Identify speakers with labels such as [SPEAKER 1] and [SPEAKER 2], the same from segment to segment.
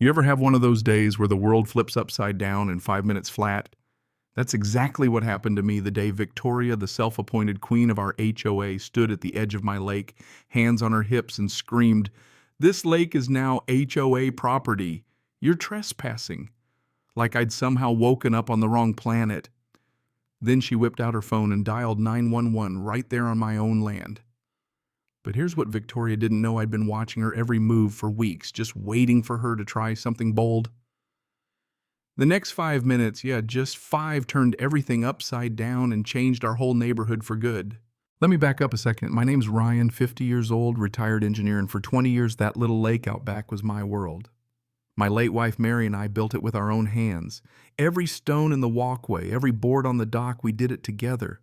[SPEAKER 1] You ever have one of those days where the world flips upside down in 5 minutes flat? That's exactly what happened to me the day Victoria, the self-appointed queen of our HOA, stood at the edge of my lake, hands on her hips, and screamed, "This lake is now HOA property. You're trespassing." Like I'd somehow woken up on the wrong planet. Then she whipped out her phone and dialed 911 right there on my own land. But here's what Victoria didn't know: I'd been watching her every move for weeks, just waiting for her to try something bold. The next 5 minutes, just five, turned everything upside down and changed our whole neighborhood for good. Let me back up a second. My name's Ryan, 50 years old, retired engineer, and for 20 years that little lake out back was my world. My late wife Mary and I built it with our own hands. Every stone in the walkway, every board on the dock, we did it together.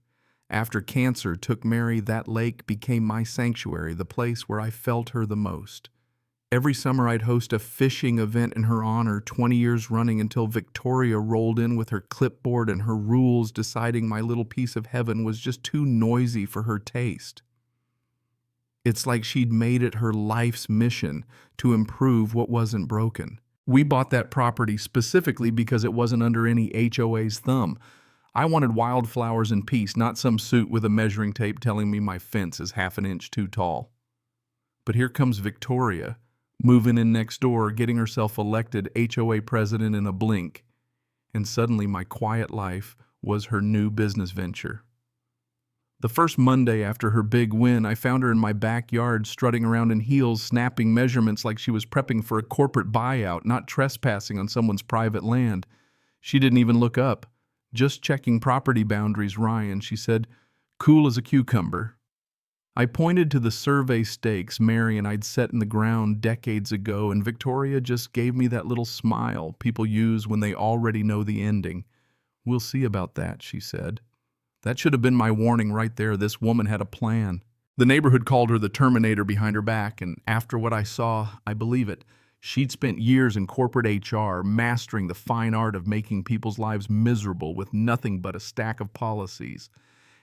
[SPEAKER 1] After cancer took Mary, that lake became my sanctuary, the place where I felt her the most. Every summer I'd host a fishing event in her honor, 20 years running, until Victoria rolled in with her clipboard and her rules, deciding my little piece of heaven was just too noisy for her taste. It's like she'd made it her life's mission to improve what wasn't broken. We bought that property specifically because it wasn't under any HOA's thumb. I wanted wildflowers and peace, not some suit with a measuring tape telling me my fence is half an inch too tall. But here comes Victoria, moving in next door, getting herself elected HOA president in a blink. And suddenly my quiet life was her new business venture. The first Monday after her big win, I found her in my backyard, strutting around in heels, snapping measurements like she was prepping for a corporate buyout, not trespassing on someone's private land. She didn't even look up. "Just checking property boundaries, Ryan," she said, cool as a cucumber. I pointed to the survey stakes Mary and I'd set in the ground decades ago, and Victoria just gave me that little smile people use when they already know the ending. "We'll see about that," she said. That should have been my warning right there. This woman had a plan. The neighborhood called her the Terminator behind her back, and after what I saw, I believe it. She'd spent years in corporate HR, mastering the fine art of making people's lives miserable with nothing but a stack of policies.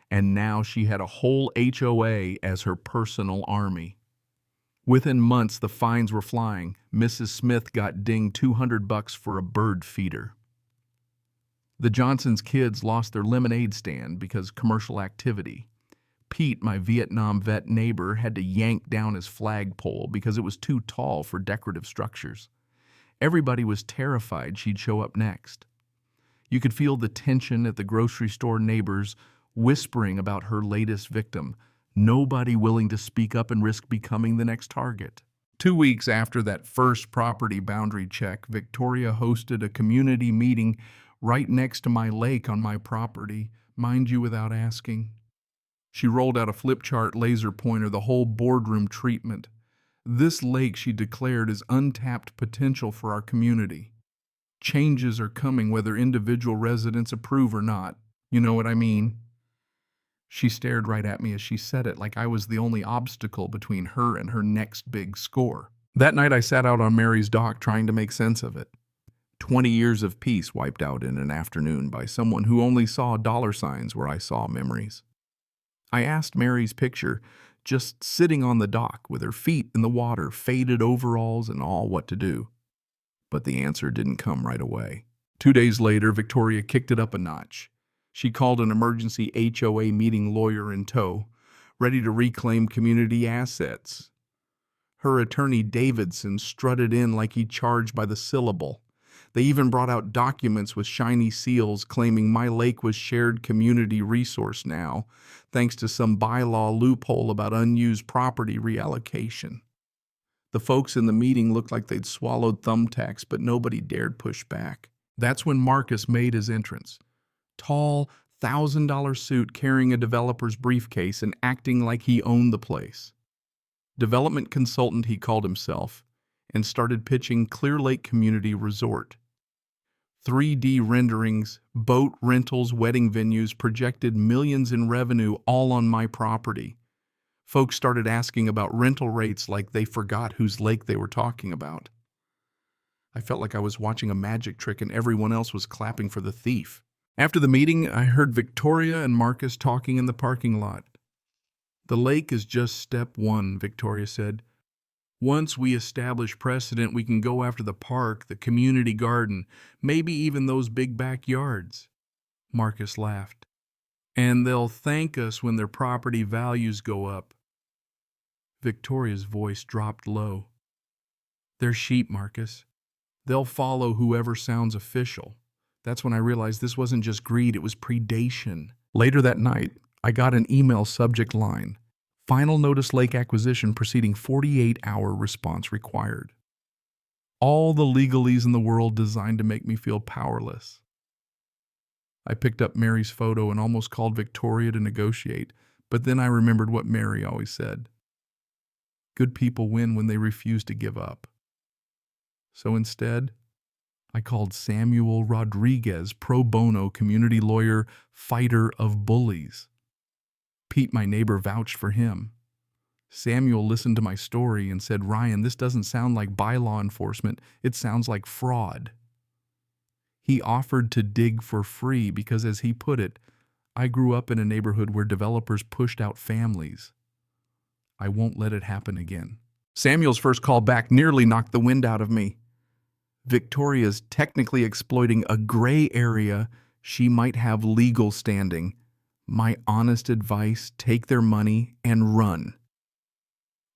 [SPEAKER 1] And now she had a whole HOA as her personal army. Within months, the fines were flying. Mrs. Smith got dinged $200 for a bird feeder. The Johnsons' kids lost their lemonade stand because commercial activity. Pete, my Vietnam vet neighbor, had to yank down his flagpole because it was too tall for decorative structures. Everybody was terrified she'd show up next. You could feel the tension at the grocery store neighbors whispering about her latest victim, nobody willing to speak up and risk becoming the next target. 2 weeks after that first property boundary check, Victoria hosted a community meeting right next to my lake on my property, mind you, without asking. She rolled out a flip chart laser pointer, the whole boardroom treatment. This lake, she declared, is untapped potential for our community. Changes are coming whether individual residents approve or not. You know what I mean? She stared right at me as she said it, like I was the only obstacle between her and her next big score. That night I sat out on Mary's dock trying to make sense of it. 20 years of peace wiped out in an afternoon by someone who only saw dollar signs where I saw memories. I asked Mary's picture, just sitting on the dock with her feet in the water, faded overalls and all, what to do. But the answer didn't come right away. 2 days later, Victoria kicked it up a notch. She called an emergency HOA meeting, lawyer in tow, ready to reclaim community assets. Her attorney Davidson strutted in like he charged by the syllable. They even brought out documents with shiny seals claiming my lake was shared community resource now, thanks to some bylaw loophole about unused property reallocation. The folks in the meeting looked like they'd swallowed thumbtacks, but nobody dared push back. That's when Marcus made his entrance. Tall, $1,000 suit, carrying a developer's briefcase and acting like he owned the place. Development consultant, he called himself, and started pitching Clear Lake Community Resort. 3D renderings, boat rentals, wedding venues, projected millions in revenue, all on my property. Folks started asking about rental rates like they forgot whose lake they were talking about. I felt like I was watching a magic trick and everyone else was clapping for the thief. After the meeting, I heard Victoria and Marcus talking in the parking lot. "The lake is just step one," Victoria said. Once we establish precedent, we can go after the park, the community garden, maybe even those big backyards." Marcus laughed. "And they'll thank us when their property values go up." Victoria's voice dropped low. "They're sheep, Marcus. They'll follow whoever sounds official." That's when I realized this wasn't just greed, it was predation. Later that night, I got an email subject line: "Final notice lake acquisition proceeding 48-hour response required." All the legalese in the world designed to make me feel powerless. I picked up Mary's photo and almost called Victoria to negotiate, but then I remembered what Mary always said: good people win when they refuse to give up. So instead, I called Samuel Rodriguez, pro bono community lawyer, fighter of bullies. Pete, my neighbor, vouched for him. Samuel listened to my story and said, "Ryan, this doesn't sound like bylaw enforcement. It sounds like fraud." He offered to dig for free because, as he put it, I grew up in a neighborhood where developers pushed out families. I won't let it happen again. Samuel's first call back nearly knocked the wind out of me. Victoria's technically exploiting a gray area. She might have legal standing. My honest advice: take their money and run.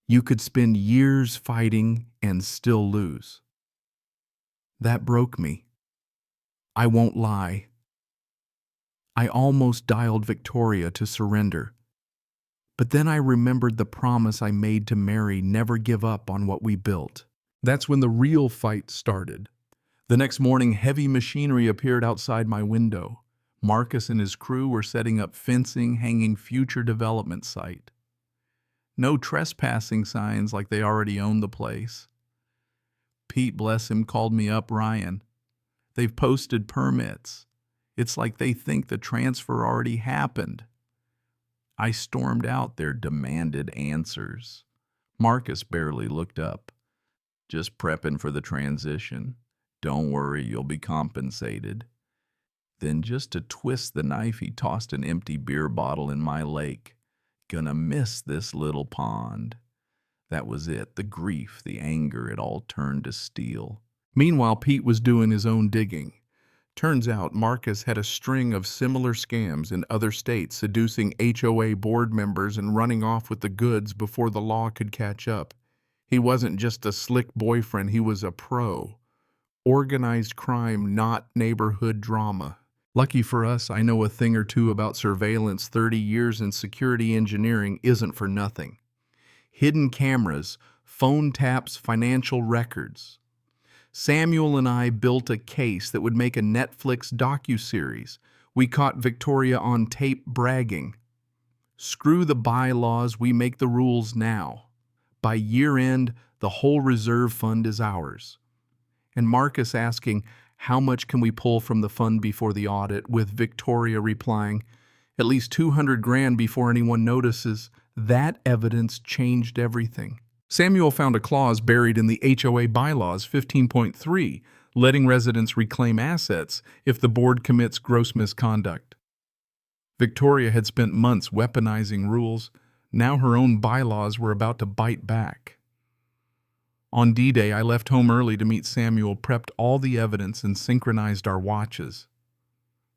[SPEAKER 1] You could spend years fighting and still lose. That broke me. I won't lie. I almost dialed Victoria to surrender. But then I remembered the promise I made to Mary: never give up on what we built. That's when the real fight started. The next morning, heavy machinery appeared outside my window. Marcus and his crew were setting up fencing, hanging future development site. No trespassing signs like they already owned the place. Pete, bless him, called me up: "Ryan, they've posted permits. It's like they think the transfer already happened." I stormed out there, demanded answers. Marcus barely looked up. "Just prepping for the transition. Don't worry, you'll be compensated." Then, just to twist the knife, he tossed an empty beer bottle in my lake. "Gonna miss this little pond." That was it. The grief, the anger, it all turned to steel. Meanwhile, Pete was doing his own digging. Turns out Marcus had a string of similar scams in other states, seducing HOA board members and running off with the goods before the law could catch up. He wasn't just a slick boyfriend, he was a pro. Organized crime, not neighborhood drama. Lucky for us, I know a thing or two about surveillance. 30 years in security engineering isn't for nothing. Hidden cameras, phone taps, financial records. Samuel and I built a case that would make a Netflix docuseries. We caught Victoria on tape bragging. Screw the bylaws, we make the rules now. By year end, the whole reserve fund is ours. And Marcus asking, how much can we pull from the fund before the audit, with Victoria replying, at least 200 grand before anyone notices. That evidence changed everything. Samuel found a clause buried in the HOA bylaws 15.3, letting residents reclaim assets if the board commits gross misconduct. Victoria had spent months weaponizing rules. Now her own bylaws were about to bite back. On D-Day, I left home early to meet Samuel, prepped all the evidence, and synchronized our watches.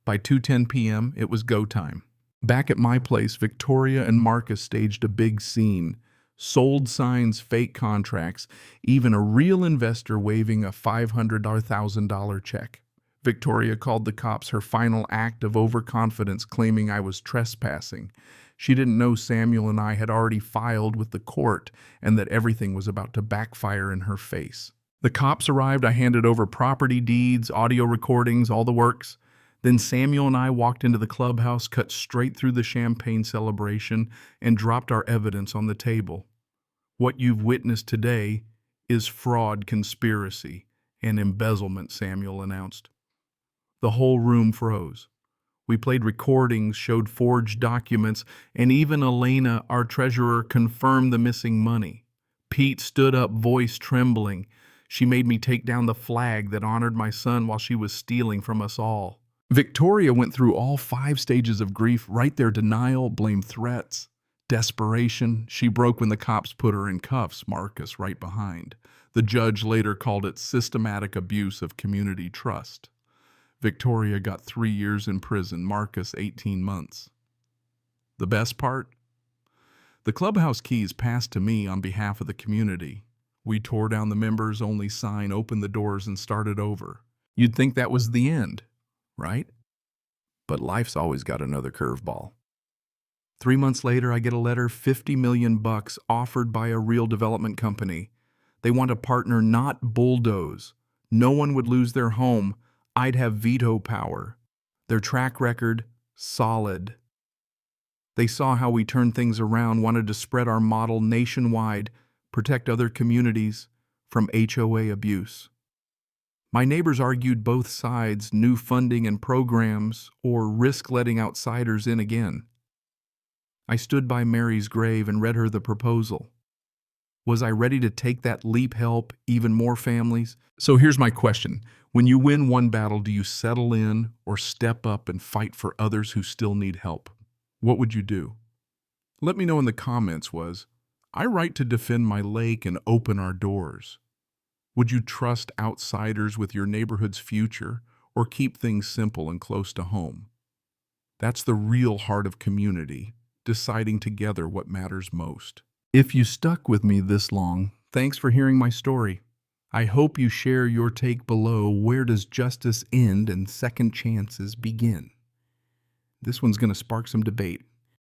[SPEAKER 1] By 2:10 p.m., it was go time. Back at my place, Victoria and Marcus staged a big scene. Sold signs, fake contracts, even a real investor waving a $500,000 check. Victoria called the cops her final act of overconfidence, claiming I was trespassing. She didn't know Samuel and I had already filed with the court and that everything was about to backfire in her face. The cops arrived, I handed over property deeds, audio recordings, all the works. Then Samuel and I walked into the clubhouse, cut straight through the champagne celebration, and dropped our evidence on the table. What you've witnessed today is fraud, conspiracy, and embezzlement, Samuel announced. The whole room froze. We played recordings, showed forged documents, and even Elena, our treasurer, confirmed the missing money. Pete stood up, voice trembling. She made me take down the flag that honored my son while she was stealing from us all. Victoria went through all 5 stages of grief, right there: denial, blame, threats. Desperation, she broke when the cops put her in cuffs, Marcus right behind. The judge later called it systematic abuse of community trust. Victoria got 3 years in prison, Marcus 18 months. The best part? The clubhouse keys passed to me on behalf of the community. We tore down the members-only sign, opened the doors, and started over. You'd think that was the end, right? But life's always got another curveball. 3 months later, I get a letter, $50 million offered by a real development company. They want a partner, not bulldoze. No one would lose their home. I'd have veto power. Their track record, solid. They saw how we turned things around, wanted to spread our model nationwide, protect other communities from HOA abuse. My neighbors argued both sides, new funding and programs, or risk letting outsiders in again. I stood by Mary's grave and read her the proposal. Was I ready to take that leap, help even more families? So here's my question. When you win one battle, do you settle in or step up and fight for others who still need help? What would you do? Let me know in the comments. I write to defend my lake and open our doors. Would you trust outsiders with your neighborhood's future or keep things simple and close to home? That's the real heart of community, deciding together what matters most. If you stuck with me this long, thanks for hearing my story. I hope you share your take below. Where does justice end and second chances begin? This one's going to spark some debate.